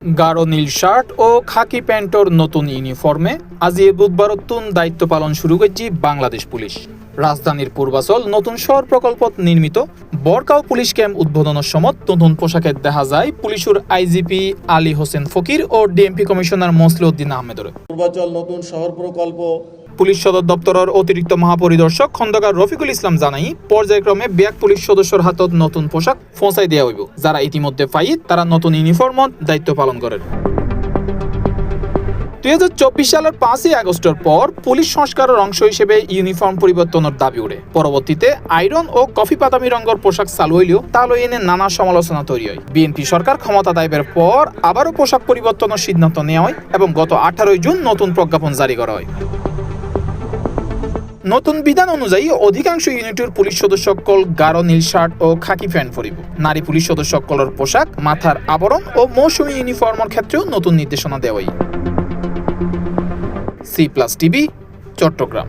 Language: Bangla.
গাঢ় নীল শার্ট ও খাকি প্যান্টর নতুন ইউনিফর্মে আজি বুধবার দায়িত্ব পালন শুরু করেছে বাংলাদেশ পুলিশ। রাজধানীর পূর্বাচল নতুন শহর প্রকল্প নির্মিত বরকাও পুলিশ ক্যাম্প উদ্বোধনের সময় নতুন পোশাকে দেখা যায় পুলিশের আইজিপি আলী হোসেন ফকির ও ডিএমপি কমিশনার মসলিউদ্দিন আহমেদের। পূর্বাচল নতুন শহর প্রকল্প পুলিশ সদর দপ্তরের অতিরিক্ত মহাপরিদর্শক খন্দকার রফিকুল ইসলাম জানাই পর্যায়ক্রমে ব্যাক পুলিশ সদস্যর হাতত নতুন পোশাক পৌঁছাই দেওয়া হইব। যারা ইতিমধ্যে ফাইট তারা নতুন ইউনিফর্মত দায়িত্ব পালন করেন। 2024 সালের 5 আগস্টের পর পুলিশ সংস্কারের অংশ হিসেবে ইউনিফর্ম পরিবর্তনের দাবি উঠে। পরবর্তীতে আয়রন ও কফি বাদামি রঙের পোশাক চালু হইলেও তা লই এনে নানা সমালোচনা তৈরি হয়। বিএনপি সরকার ক্ষমতা দায়ের পর আবারও পোশাক পরিবর্তনের সিদ্ধান্ত নেওয়া হয় এবং গত 18 জুন নতুন প্রজ্ঞাপন জারি করা হয়। নতুন বিধান অনুযায়ী অধিকাংশ ইউনিটের পুলিশ সদস্যসকল গাঢ় নীল শার্ট ও খাকি প্যান্ট পরিব। নারী পুলিশ সদস্যসকলের পোশাক, মাথার আবরণ ও মৌসুমী ইউনিফর্মের ক্ষেত্রেও নতুন নির্দেশনা দেওয়া হয়। C+ TV, Chittagong.